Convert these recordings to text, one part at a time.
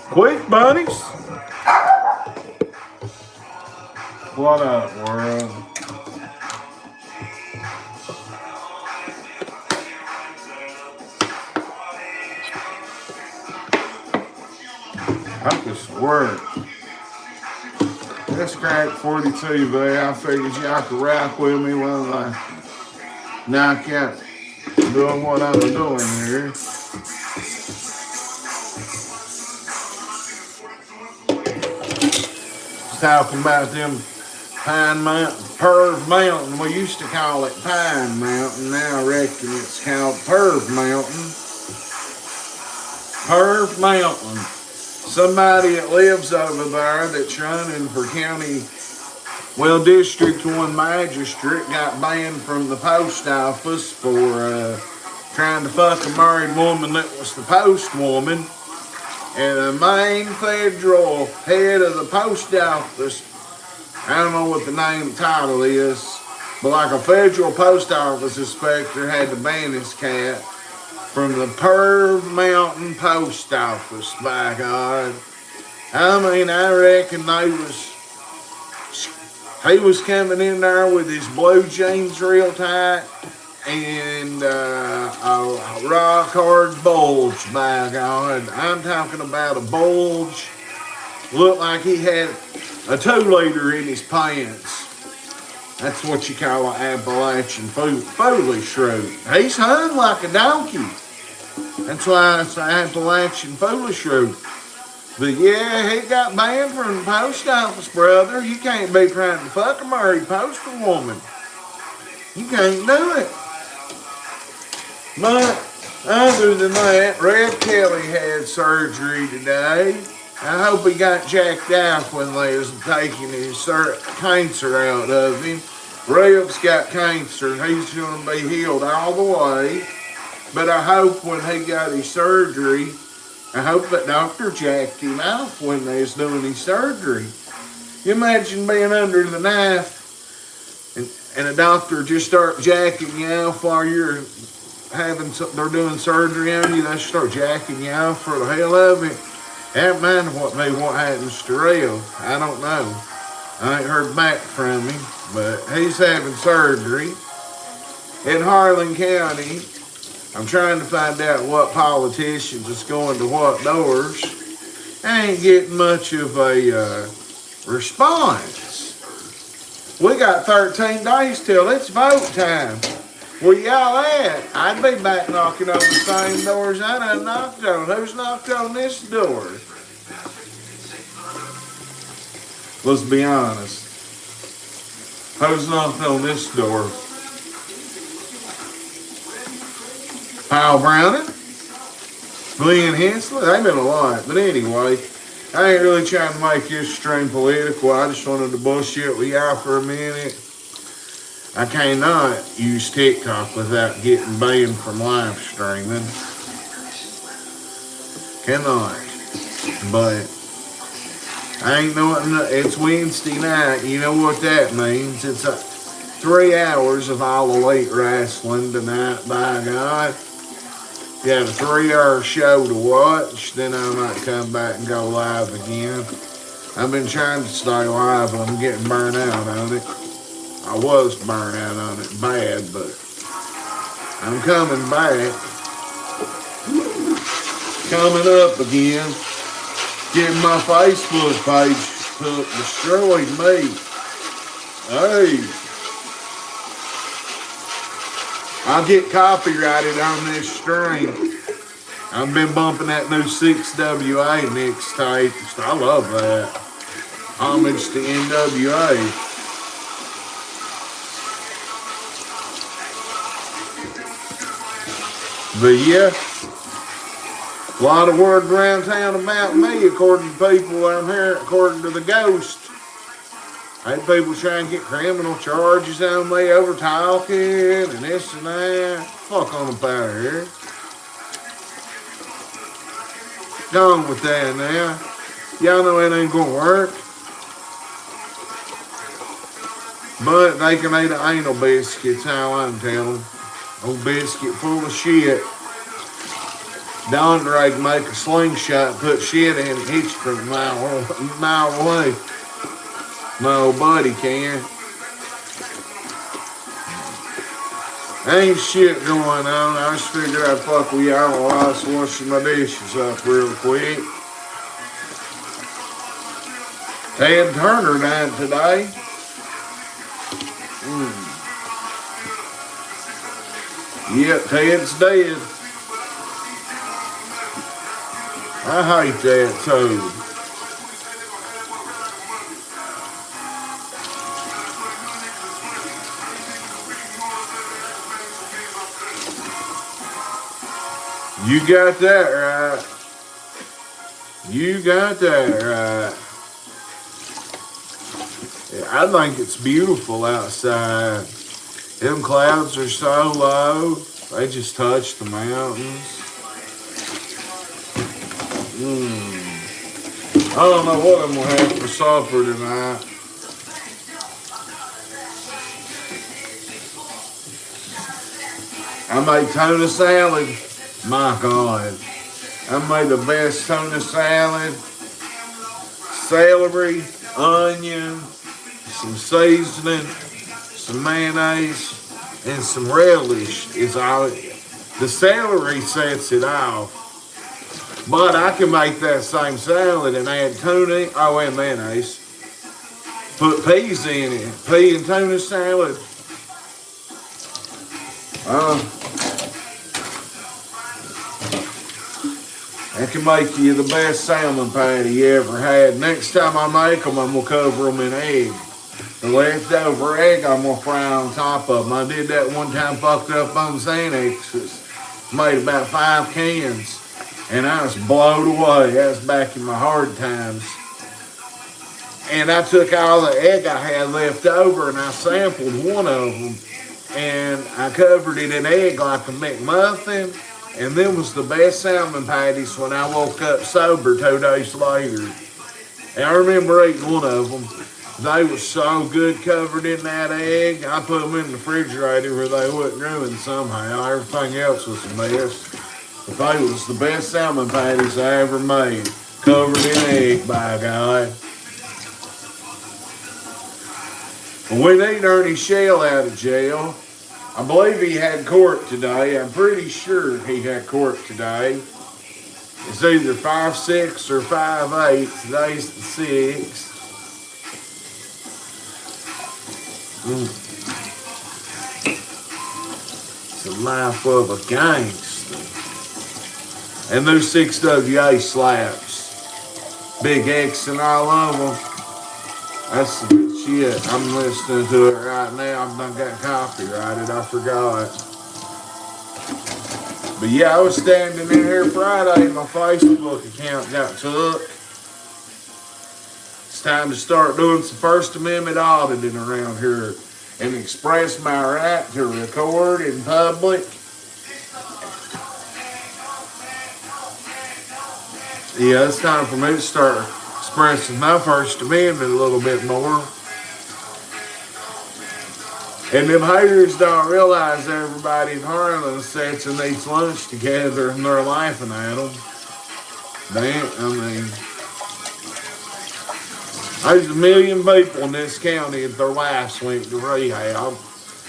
Queef bunnies. What up, world? I just work. This crack 42 there. I figured y'all could rock with me while I knock out doing what I'm doing here. Talking about them Pine Mountain, Perv Mountain. We used to call it Pine Mountain. Now I reckon it's called Perv Mountain. Perv Mountain. Somebody that lives over there that's running for county, well, District 1 magistrate got banned from the post office for trying to fuck a married woman that was the postwoman. And the main federal head of the post office, I don't know what the name title is, but like a federal post office inspector had to ban this cat from the Perv Mountain Post Office, by God. I mean, I reckon he was coming in there with his blue jeans real tight and a rock hard bulge, by God. I'm talking about a bulge. Looked like he had a 2-liter in his pants. That's what you call an Appalachian foolish road. He's hung like a donkey. That's why it's an Appalachian foolish road. But yeah, he got banned from the post office, brother. You can't be trying to fuck a married postal woman. You can't do it. But other than that, Rev Kelly had surgery today. I hope he got jacked off when they was taking his cancer out of him. Rev's got cancer. He's going to be healed all the way. But I hope when he got his surgery, I hope that doctor jacked him off when they was doing his surgery. You imagine being under the knife and a doctor just start jacking you off while they're doing surgery on you. They start jacking you off for the hell of it. That might what happens to Rev. I don't know. I ain't heard back from him, but he's having surgery in Harlan County. I'm trying to find out what politicians is going to what doors. I ain't getting much of a response. We got 13 days till it's vote time. Where y'all at? I'd be back knocking on the same doors I done knocked on. Who's knocked on this door? Let's be honest. Who's knocked on this door? Kyle Browning? Glenn Hensley? They've been a lot. But anyway, I ain't really trying to make this stream political. I just wanted to bullshit with y'all for a minute. I cannot use TikTok without getting banned from live streaming. Cannot. But I ain't knowing. It's Wednesday night. You know what that means. It's 3 hours of all elite wrestling tonight, by God. You have a 3-hour show to watch, then I might come back and go live again. I've been trying to stay live, but I'm getting burnt out on it. I was burnt out on it bad, but I'm coming back. Coming up again. Getting my Facebook page destroyed me. Hey. I'll get copyrighted on this stream. I've been bumping that new 6WA mixtape. I love that. Homage to NWA. But yeah, a lot of word around town about me, according to people I'm here, according to the ghost. I had people trying to get criminal charges on me over talking and this and that. Fuck on up out of here. Go on with that now. Y'all know it ain't gonna work. But they can eat an anal biscuit, that's how I'm telling. Old biscuit full of shit. Dondre can make a slingshot, put shit in it, hit you from a mile away. My old buddy can. Ain't shit going on. I just figured I'd fuck with y'all while I was washing my dishes up real quick. Ted Turner died today. Yep, Ted's dead. I hate that too. You got that right. You got that right. I think it's beautiful outside. Them clouds are so low. They just touch the mountains. I don't know what I'm gonna have for supper tonight. I made tuna salad. My God. I made the best tuna salad. Celery, onion, some seasoning, some mayonnaise, and some relish. The celery sets it off. But I can make that same salad and add tuna, and mayonnaise. Put peas in it. Pea and tuna salad. That can make you the best salmon patty you ever had. Next time I make them, I'm going to cover them in egg. The leftover egg, I'm going to fry on top of them. I did that one time, fucked up on Xanaxes. Made about 5 cans. And I was blown away. That was back in my hard times. And I took all the egg I had left over and I sampled one of them. And I covered it in egg like a McMuffin. And them was the best salmon patties when I woke up sober 2 days later. And I remember eating one of them. They were so good covered in that egg. I put them in the refrigerator where they wouldn't ruin somehow. Everything else was a mess. But they was the best salmon patties I ever made. Covered in egg, by God. We need Ernie Shell out of jail. I believe he had court today. I'm pretty sure he had court today. It's either 5-6 or 5-8. Today's the 6th. It's the life of a gangster. And those 6WA slaps. Big X and all of them. That's the good shit. I'm listening to it right now. I've done got copyrighted. I forgot. But yeah, I was standing in here Friday and my Facebook account got took. It's time to start doing some First Amendment auditing around here and express my right to record in public. Yeah, it's time for me to start expressing my First Amendment a little bit more. And them haters don't realize everybody in Harlan sits and eats lunch together and they're laughing at them. There's 1 million people in this county that their wives went to rehab.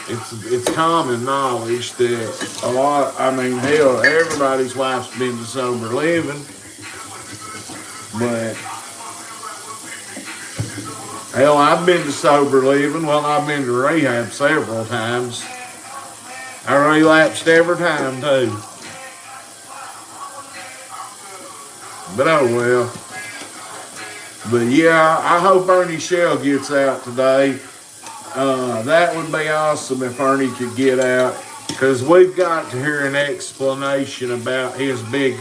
It's common knowledge that hell, everybody's wife's been to sober living. But hell, I've been to sober living. Well, I've been to rehab several times. I relapsed every time, too. But oh well. But yeah, I hope Ernie Shell gets out today. That would be awesome if Ernie could get out. Because we've got to hear an explanation about his big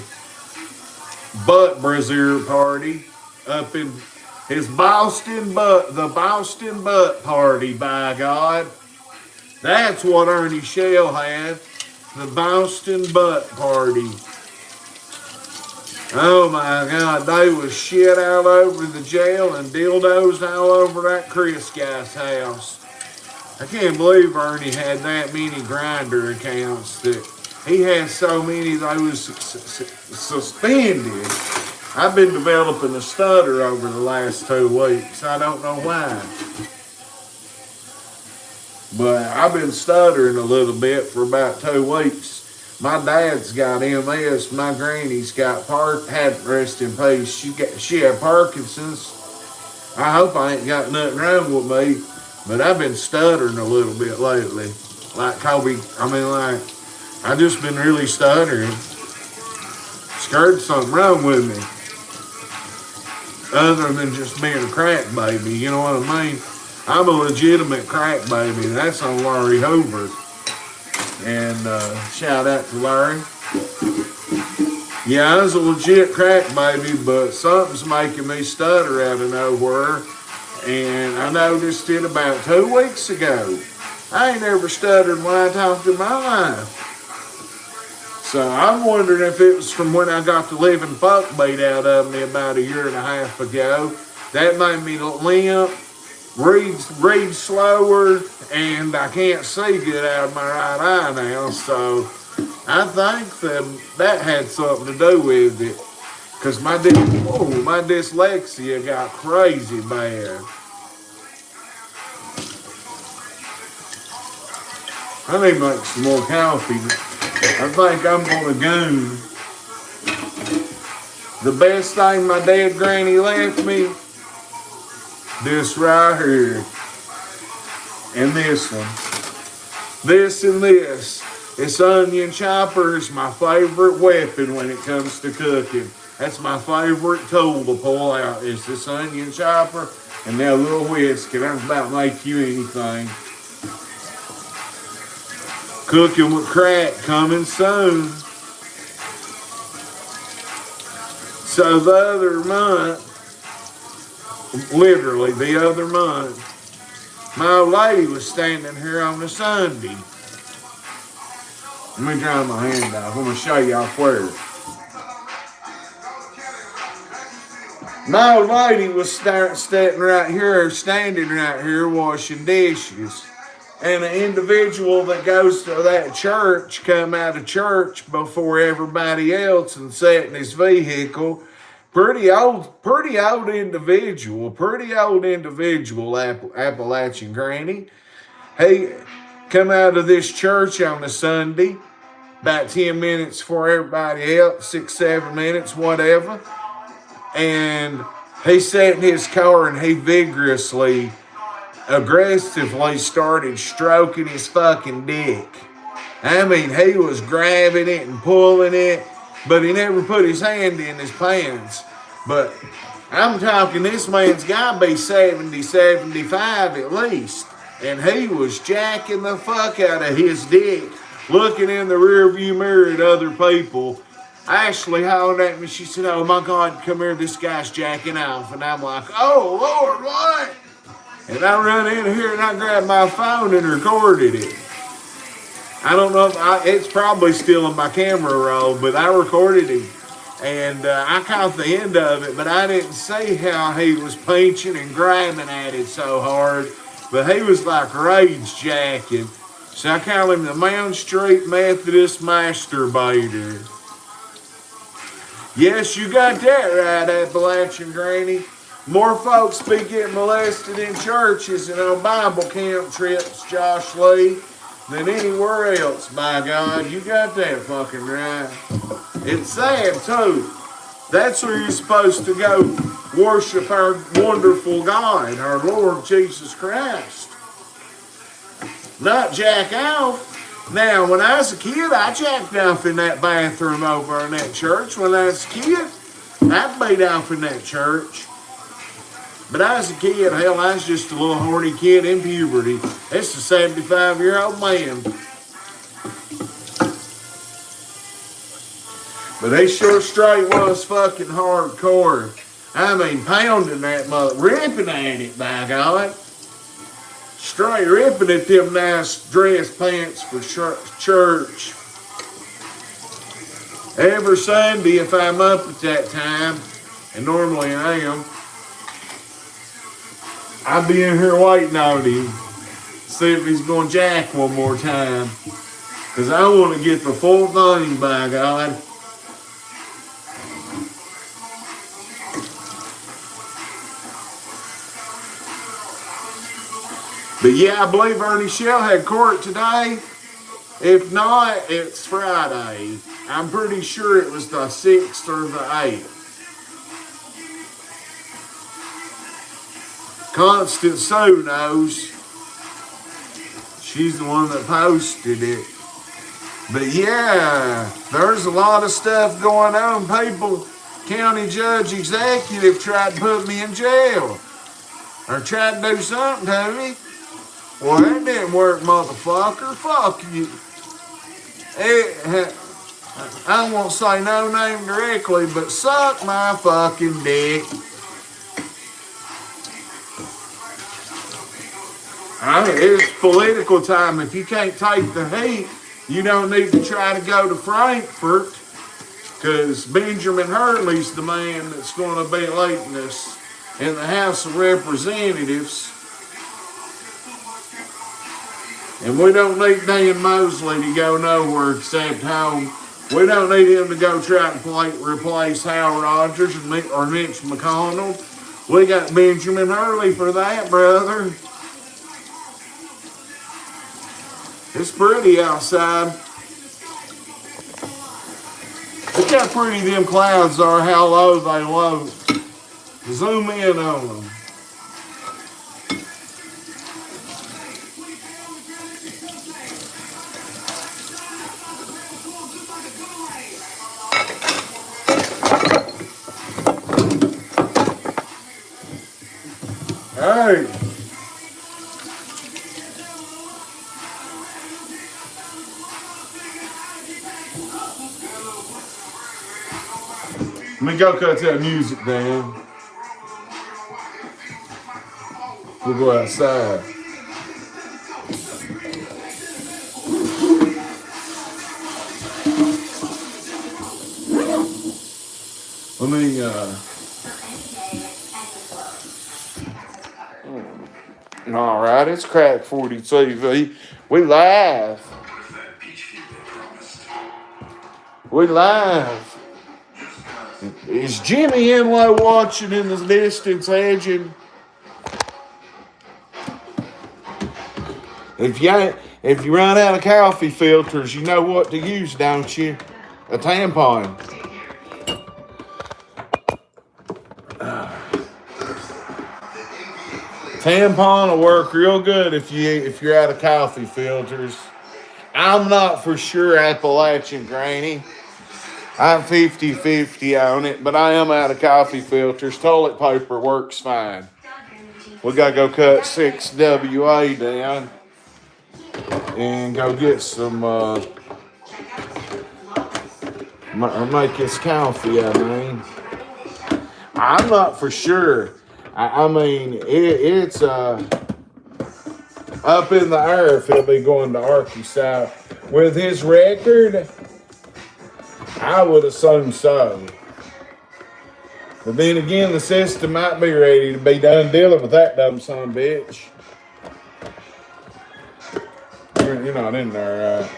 butt brazier party up in his the Boston butt party, by God. That's what Ernie Shell had, the Boston butt party. Oh my God, they was shit all over the jail and dildos all over that Chris guy's house. I can't believe Ernie had that many Grindr accounts that he has so many of those suspended. I've been developing a stutter over the last 2 weeks. I don't know why. But I've been stuttering a little bit for about 2 weeks. My dad's got MS. My granny's got rest in peace. She had Parkinson's. I hope I ain't got nothing wrong with me, but I've been stuttering a little bit lately. Like I just been really stuttering. Scared something wrong with me. Other than just being a crack baby, you know what I mean? I'm a legitimate crack baby. That's on Larry Hoover. And shout out to Larry. Yeah, I was a legit crack baby, but something's making me stutter out of nowhere. And I noticed it about 2 weeks ago. I ain't ever stuttered when I talked in my life. So I'm wondering if it was from when I got the living fuck beat out of me about 1.5 years ago. That made me limp, read slower, and I can't see good out of my right eye now. So I think that had something to do with it. Because my dyslexia got crazy bad. I need to make some more coffee. I think I'm gonna goon. The best thing my dead granny left me, this right here. And this one. This and this. This onion chopper is my favorite weapon when it comes to cooking. That's my favorite tool to pull out is this onion chopper and that little whisk. And I'm about to make you anything. Cooking with crack coming soon. So the other month, literally the other month, my old lady was standing here on a Sunday. Let me dry my hand off. I'm going to show y'all where. My old lady was standing right here washing dishes. And an individual that goes to that church come out of church before everybody else and sat in his vehicle. Pretty old individual, Appalachian granny. He come out of this church on a Sunday, about 10 minutes before everybody else, 6, 7 minutes, whatever. And he sat in his car and he aggressively started stroking his fucking dick. I mean, he was grabbing it and pulling it, but he never put his hand in his pants. But I'm talking, this man's got to be 70, 75 at least. And he was jacking the fuck out of his dick, looking in the rearview mirror at other people. Ashley hollered at me, she said, "Oh my God, come here, this guy's jacking off." And I'm like, "Oh Lord, what?" And I run in here and I grabbed my phone and recorded it. I don't know if it's probably still in my camera roll, but I recorded it. And I caught the end of it, but I didn't see how he was pinching and grabbing at it so hard. But he was like rage jacking. So I call him the Mound Street Methodist Masturbator. Yes, you got that right, Appalachian Granny. More folks be getting molested in churches and on Bible camp trips, Josh Lee, than anywhere else, by God. You got that fucking right. It's sad, too. That's where you're supposed to go worship our wonderful God, our Lord Jesus Christ. Not jack off. Now, when I was a kid, I jacked off in that bathroom over in that church. When I was a kid, I beat off in that church. But I was a kid, hell, I was just a little horny kid in puberty. It's a 75-year-old man. But they sure straight was fucking hardcore. I mean, pounding that mother, ripping at it, by God. Straight ripping at them nice dress pants for church. Every Sunday, if I'm up at that time, and normally I am, I'll be in here waiting on him. See if he's going to jack one more time. Because I want to get the full thing, by God. But yeah, I believe Ernie Shell had court today. If not, it's Friday. I'm pretty sure it was the 6th or the 8th. Constant Sue knows. She's the one that posted it. But yeah, there's a lot of stuff going on. People, county judge executive tried to put me in jail. Or tried to do something to me. Well, that didn't work, motherfucker. Fuck you. I won't say no name directly, but suck my fucking dick. It's political time. If you can't take the heat, you don't need to try to go to Frankfurt, because Benjamin Hurley's the man that's going to be leading us in the House of Representatives. And we don't need Dan Mosley to go nowhere except home. We don't need him to go try to replace Hal Rogers or Mitch McConnell. We got Benjamin Hurley for that, brother. It's pretty outside. Look how pretty them clouds are, how low they low. Zoom in on them. Hey. Let me go cut that music down. We'll go outside. Let me, all right, it's Crack 40 TV. We live. We live. Is Jimmy Enlow watching in the distance, edging? If you run out of coffee filters, you know what to use, don't you? A tampon. Tampon will work real good if you're out of coffee filters. I'm not for sure Appalachian, Granny. I'm 50-50 on it, but I am out of coffee filters. Toilet paper works fine. We gotta go cut 6WA down and go get some, or make this coffee, I mean. I'm not for sure. I mean, it's up in the air if he'll be going to Arkansas. With his record, I would assume so. But then again, the system might be ready to be done dealing with that dumb son of a bitch. You're not in there, right?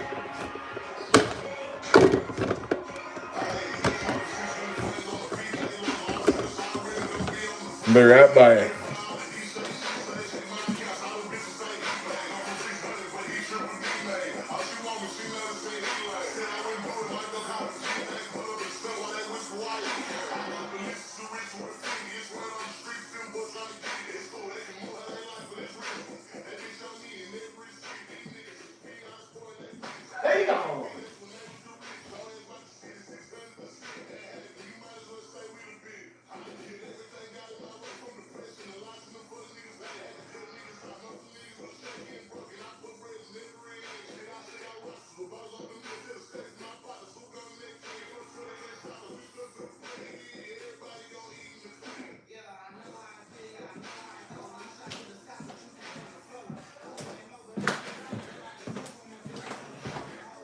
Be right back.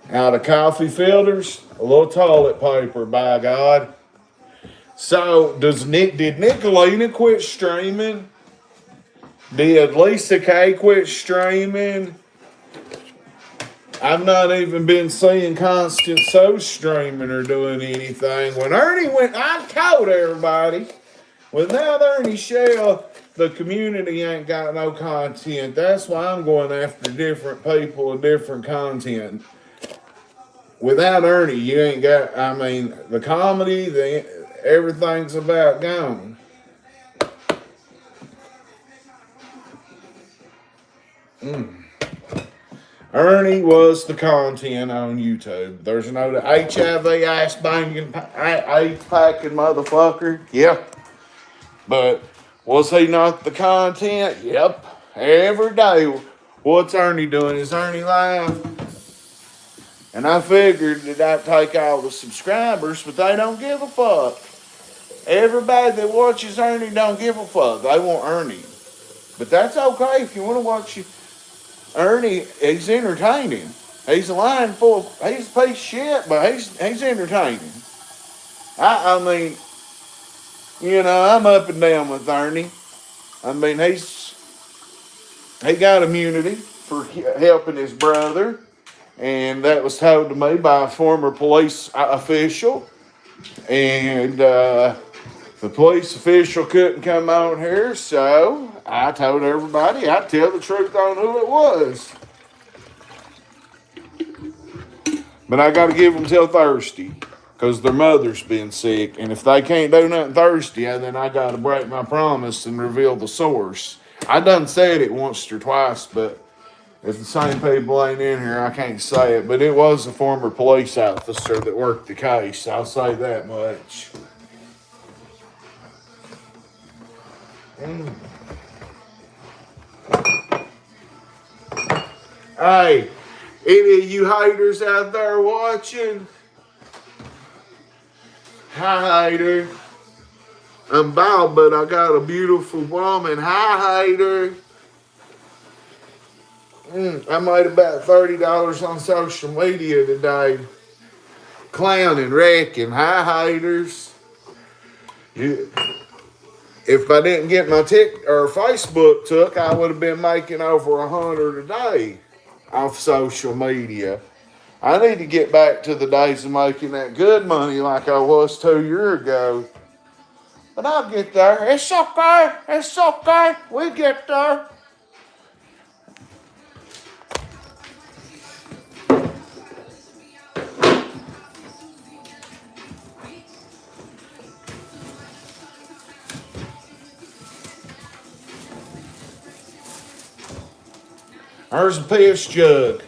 Out of coffee filters, a little toilet paper, by God. So, did Nicolina quit streaming? Did Lisa K quit streaming? I've not even been seeing constant soul streaming or doing anything. When Ernie went, I told everybody, without Ernie Shell, the community ain't got no content. That's why I'm going after different people and different content. Without Ernie, you ain't got, I mean, the comedy, everything's about gone. Ernie was the content on YouTube. There's no HIV ass banging, AIDS packing motherfucker. Yep. But was he not the content? Yep. Every day. What's Ernie doing? Is Ernie live? And I figured that I'd take all the subscribers, but they don't give a fuck. Everybody that watches Ernie don't give a fuck. They want Ernie. But that's okay if you want to watch Ernie. He's entertaining. He's a line full of, he's a piece of shit, but he's entertaining. I mean, you know, I'm up and down with Ernie. I mean, he got immunity for helping his brother, and that was told to me by a former police official. And the police official couldn't come on here, so I told everybody I'd tell the truth on who it was. But I got to give them till Thursday, because their mother's been sick. And if they can't do nothing Thursday, then I got to break my promise and reveal the source. I done said it once or twice, but if the same people ain't in here, I can't say it. But it was a former police officer that worked the case. I'll say that much. Hey, any of you haters out there watching? Hi, hater. I'm bald, but I got a beautiful woman. Hi, hater. I made about $30 on social media today. Clowning, wrecking. Hi, haters. If I didn't get my Facebook took, I would have been making over $100 a day off social media. I need to get back to the days of making that good money like I was 2 years ago. But I'll get there. It's okay. It's okay. We get there. There's a piss jug.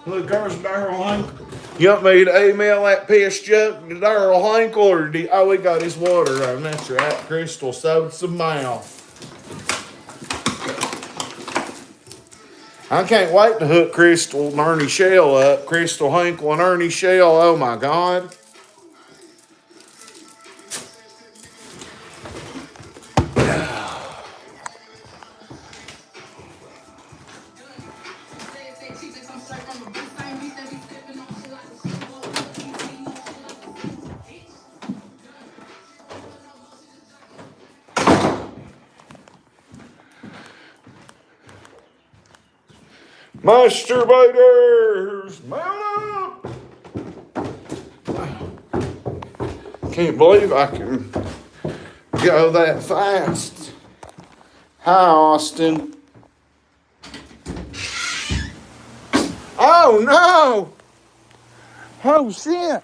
Look, there's Daryl Hinkle. You want me to email that piss jug to Daryl Hinkle, or we got his water on. That's right. Crystal sold some mouth. I can't wait to hook Crystal and Ernie Shell up. Crystal Hinkle and Ernie Shell. Oh my God. Masturbators, mount up! Can't believe I can go that fast. Hi, Austin. Oh no! Oh shit!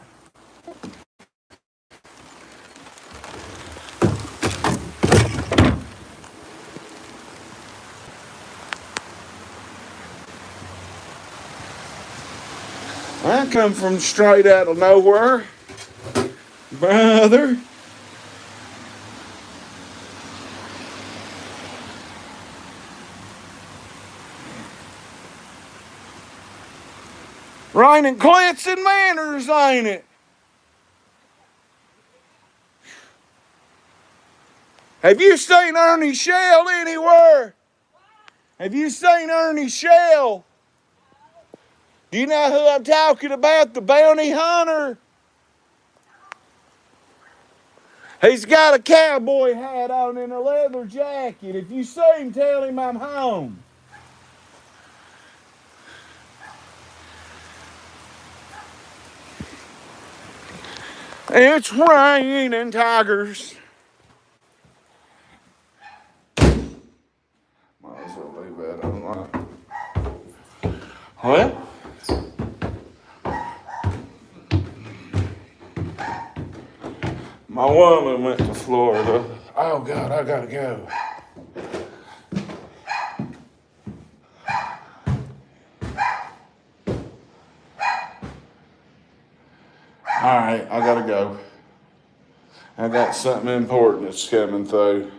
I come from straight out of nowhere, brother. Raining Clints and Manners, ain't it? Have you seen Ernie Shell anywhere? Have you seen Ernie Shell? Do you know who I'm talking about? The bounty hunter. He's got a cowboy hat on and a leather jacket. If you see him, tell him I'm home. It's raining tigers. Might as well leave that on. Well, my woman went to Florida. Oh God, I gotta go. All right, I gotta go. I got something important that's coming through.